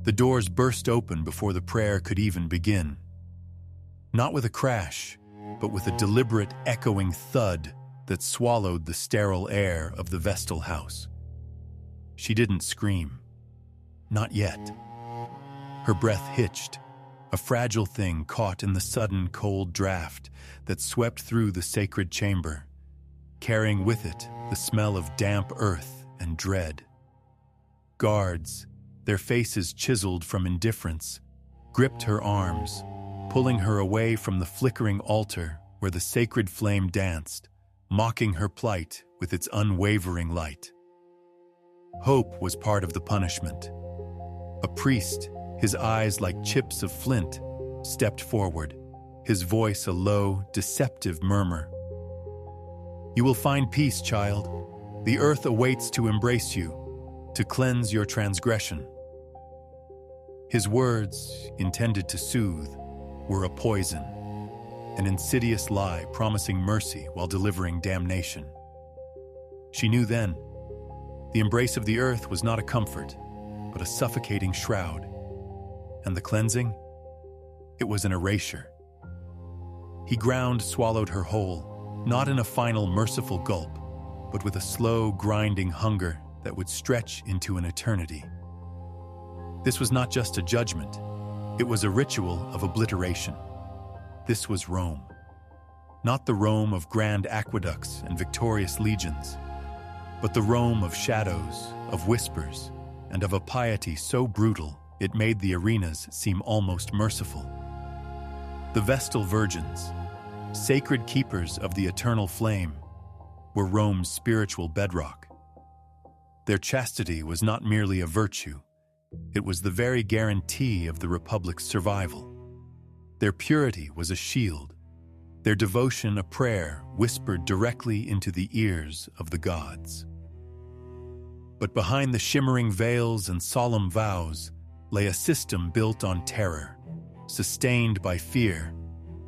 The doors burst open before the prayer could even begin. Not with a crash, but with a deliberate, echoing thud that swallowed the sterile air of the Vestal house. She didn't scream. Not yet. Her breath hitched, a fragile thing caught in the sudden cold draft that swept through the sacred chamber, carrying with it the smell of damp earth and dread. Guards, their faces chiseled from indifference, gripped her arms, pulling her away from the flickering altar where the sacred flame danced, mocking her plight with its unwavering light. Hope was part of the punishment. A priest, his eyes like chips of flint, stepped forward, his voice a low, deceptive murmur. "You will find peace, child. The earth awaits to embrace you, to cleanse your transgression." His words, intended to soothe, were a poison, an insidious lie promising mercy while delivering damnation. She knew then, the embrace of the earth was not a comfort, but a suffocating shroud. And the cleansing? It was an erasure. He ground swallowed her whole, not in a final merciful gulp, but with a slow, grinding hunger that would stretch into an eternity. This was not just a judgment, it was a ritual of obliteration. This was Rome. Not the Rome of grand aqueducts and victorious legions, but the Rome of shadows, of whispers, and of a piety so brutal it made the arenas seem almost merciful. The Vestal Virgins, sacred keepers of the eternal flame, were Rome's spiritual bedrock. Their chastity was not merely a virtue, it was the very guarantee of the Republic's survival. Their purity was a shield, their devotion a prayer whispered directly into the ears of the gods. But behind the shimmering veils and solemn vows lay a system built on terror, sustained by fear,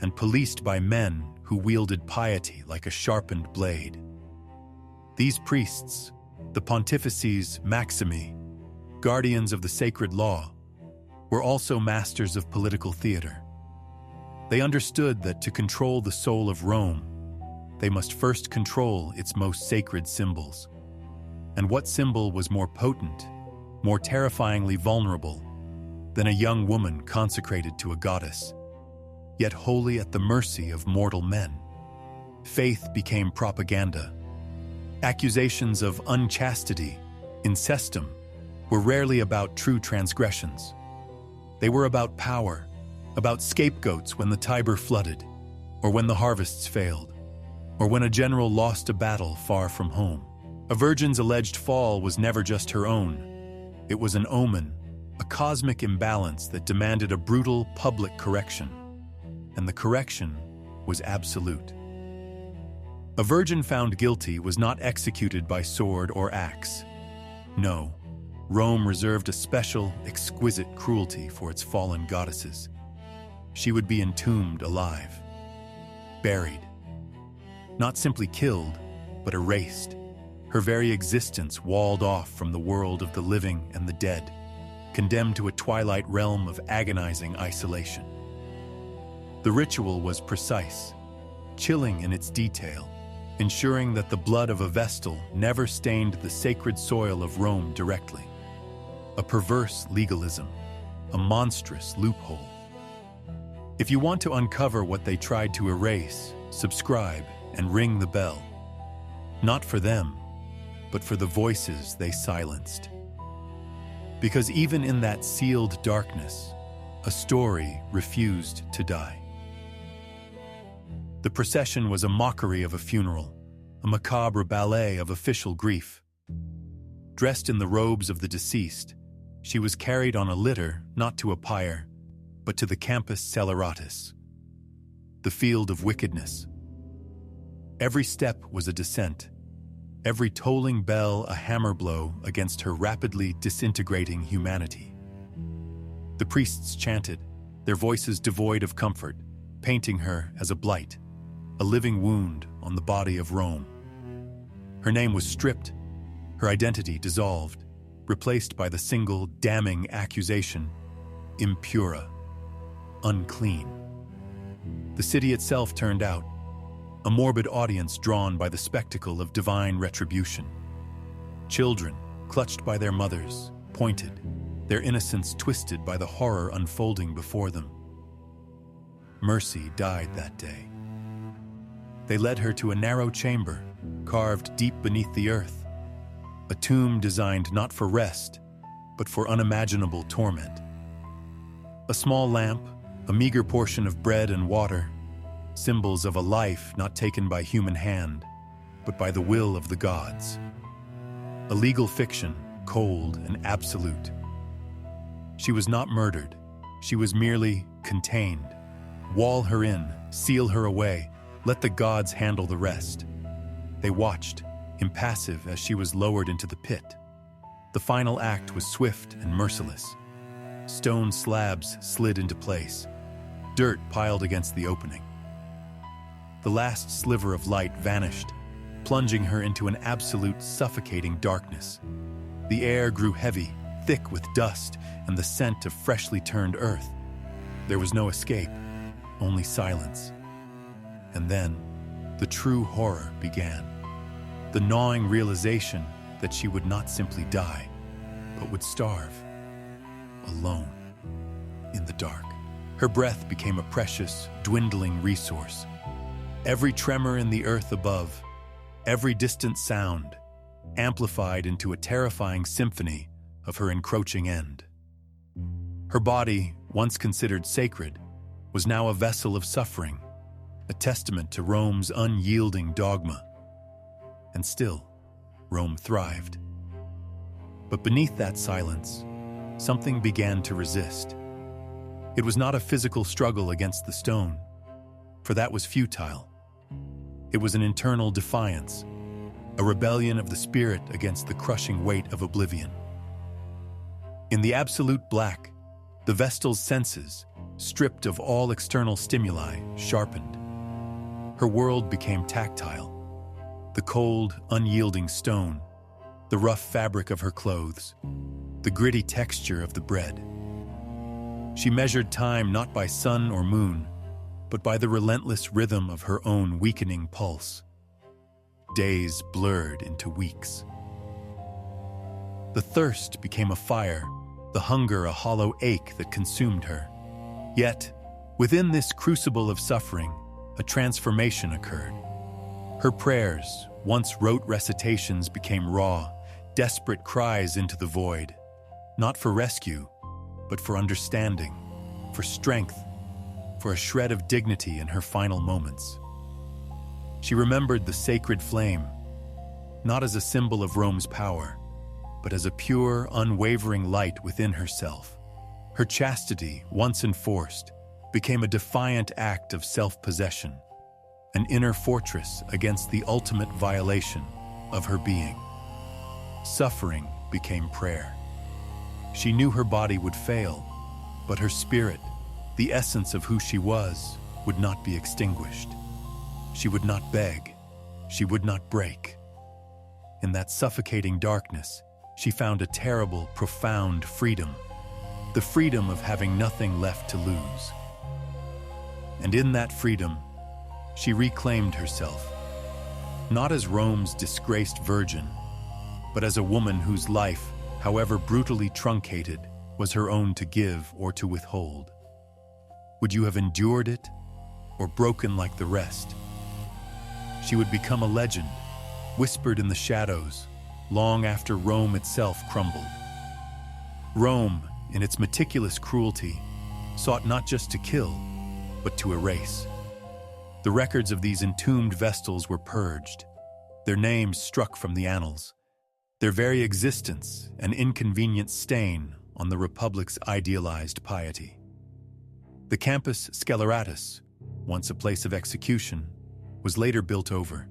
and policed by men who wielded piety like a sharpened blade. These priests, the Pontifices Maximi, guardians of the sacred law, were also masters of political theater. They understood that to control the soul of Rome, they must first control its most sacred symbols. And what symbol was more potent, more terrifyingly vulnerable, than a young woman consecrated to a goddess, yet wholly at the mercy of mortal men? Faith became propaganda. Accusations of unchastity, incestum, were rarely about true transgressions. They were about power, about scapegoats when the Tiber flooded, or when the harvests failed, or when a general lost a battle far from home. A virgin's alleged fall was never just her own. It was an omen, a cosmic imbalance that demanded a brutal public correction. And the correction was absolute. A virgin found guilty was not executed by sword or axe. No, Rome reserved a special, exquisite cruelty for its fallen goddesses. She would be entombed alive, buried, not simply killed, but erased, her very existence walled off from the world of the living and the dead, condemned to a twilight realm of agonizing isolation. The ritual was precise, chilling in its detail, ensuring that the blood of a Vestal never stained the sacred soil of Rome directly. A perverse legalism, a monstrous loophole. If you want to uncover what they tried to erase, subscribe and ring the bell. Not for them, but for the voices they silenced. Because even in that sealed darkness, a story refused to die. The procession was a mockery of a funeral, a macabre ballet of official grief. Dressed in the robes of the deceased, she was carried on a litter not to a pyre, but to the Campus Sceleratus, the field of wickedness. Every step was a descent, every tolling bell a hammer blow against her rapidly disintegrating humanity. The priests chanted, their voices devoid of comfort, painting her as a blight, a living wound on the body of Rome. Her name was stripped, her identity dissolved, replaced by the single damning accusation, impura, unclean. The city itself turned out, a morbid audience drawn by the spectacle of divine retribution. Children, clutched by their mothers, pointed, their innocence twisted by the horror unfolding before them. Mercy died that day. They led her to a narrow chamber, carved deep beneath the earth, a tomb designed not for rest, but for unimaginable torment. A small lamp, a meager portion of bread and water, symbols of a life not taken by human hand, but by the will of the gods. A legal fiction, cold and absolute. She was not murdered. She was merely contained. Wall her in, seal her away, let the gods handle the rest. They watched, impassive as she was lowered into the pit. The final act was swift and merciless. Stone slabs slid into place, dirt piled against the opening. The last sliver of light vanished, plunging her into an absolute suffocating darkness. The air grew heavy, thick with dust and the scent of freshly turned earth. There was no escape, only silence. And then, the true horror began. The gnawing realization that she would not simply die, but would starve, alone, in the dark. Her breath became a precious, dwindling resource. Every tremor in the earth above, every distant sound, amplified into a terrifying symphony of her encroaching end. Her body, once considered sacred, was now a vessel of suffering, a testament to Rome's unyielding dogma. And still, Rome thrived. But beneath that silence, something began to resist. It was not a physical struggle against the stone, for that was futile. It was an internal defiance, a rebellion of the spirit against the crushing weight of oblivion. In the absolute black, the Vestal's senses, stripped of all external stimuli, sharpened. Her world became tactile. The cold, unyielding stone, the rough fabric of her clothes, the gritty texture of the bread. She measured time not by sun or moon, but by the relentless rhythm of her own weakening pulse. Days blurred into weeks. The thirst became a fire, the hunger a hollow ache that consumed her. Yet, within this crucible of suffering, a transformation occurred. Her prayers, once rote recitations, became raw, desperate cries into the void, not for rescue, but for understanding, for strength, for a shred of dignity in her final moments. She remembered the sacred flame, not as a symbol of Rome's power, but as a pure, unwavering light within herself. Her chastity, once enforced, became a defiant act of self-possession, an inner fortress against the ultimate violation of her being. Suffering became prayer. She knew her body would fail, but her spirit, the essence of who she was, would not be extinguished. She would not beg. She would not break. In that suffocating darkness, she found a terrible, profound freedom, the freedom of having nothing left to lose. And in that freedom, she reclaimed herself, not as Rome's disgraced virgin, but as a woman whose life, however brutally truncated, was her own to give or to withhold. Would you have endured it, or broken like the rest? She would become a legend, whispered in the shadows, long after Rome itself crumbled. Rome, in its meticulous cruelty, sought not just to kill, but to erase. The records of these entombed Vestals were purged, their names struck from the annals, their very existence an inconvenient stain on the Republic's idealized piety. The Campus Sceleratus, once a place of execution, was later built over,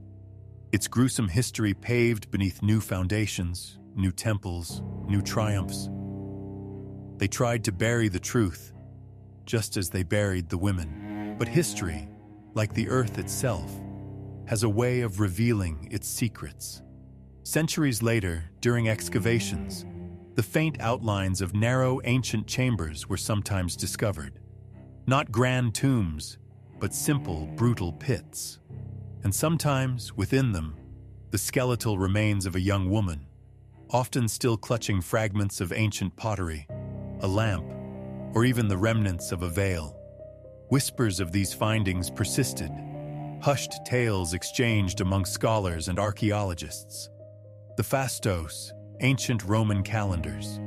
its gruesome history paved beneath new foundations, new temples, new triumphs. They tried to bury the truth, just as they buried the women. But history, like the earth itself, has a way of revealing its secrets. Centuries later, during excavations, The faint outlines of narrow, ancient chambers were sometimes discovered. Not grand tombs, but simple, brutal pits. And sometimes, within them, the skeletal remains of a young woman, often still clutching fragments of ancient pottery, a lamp, or even the remnants of a veil. Whispers of these findings persisted, hushed tales exchanged among scholars and archaeologists. The fastos, ancient Roman calendars,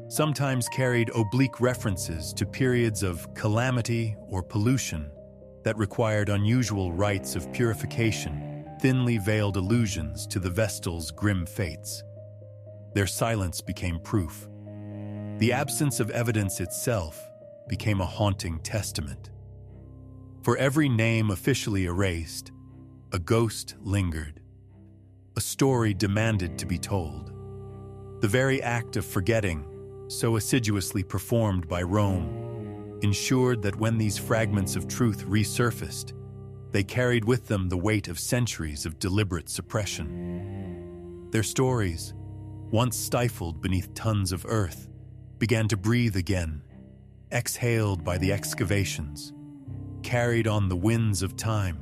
sometimes carried oblique references to periods of calamity or pollution that required unusual rites of purification, thinly veiled allusions to the Vestals' grim fates. Their silence became proof. The absence of evidence itself became a haunting testament. For every name officially erased, a ghost lingered. A story demanded to be told. The very act of forgetting, so assiduously performed by Rome, ensured that when these fragments of truth resurfaced, they carried with them the weight of centuries of deliberate suppression. Their stories, once stifled beneath tons of earth, began to breathe again, exhaled by the excavations, carried on the winds of time,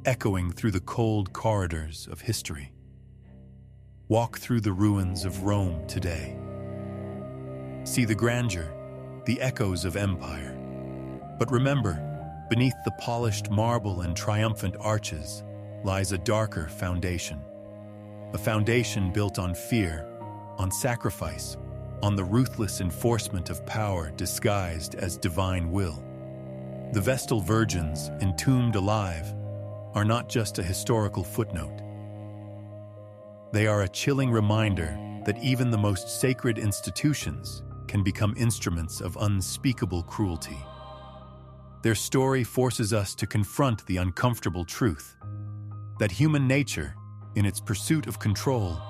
echoing through the cold corridors of history. Walk through the ruins of Rome today. See the grandeur, the echoes of empire. But remember, beneath the polished marble and triumphant arches lies a darker foundation. A foundation built on fear, on sacrifice, on the ruthless enforcement of power disguised as divine will. The Vestal Virgins, entombed alive, are not just a historical footnote. They are a chilling reminder that even the most sacred institutions can become instruments of unspeakable cruelty. Their story forces us to confront the uncomfortable truth that human nature, in its pursuit of control,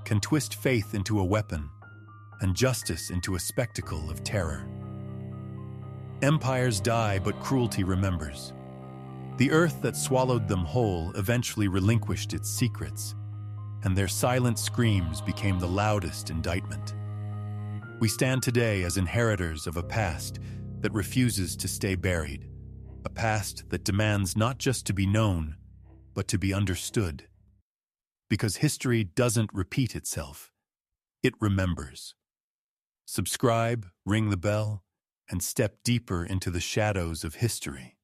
can twist faith into a weapon and justice into a spectacle of terror. Empires die, but cruelty remembers. The earth that swallowed them whole eventually relinquished its secrets, and their silent screams became the loudest indictment. We stand today as inheritors of a past that refuses to stay buried, a past that demands not just to be known, but to be understood. Because history doesn't repeat itself, it remembers. Subscribe, ring the bell, and step deeper into the shadows of history.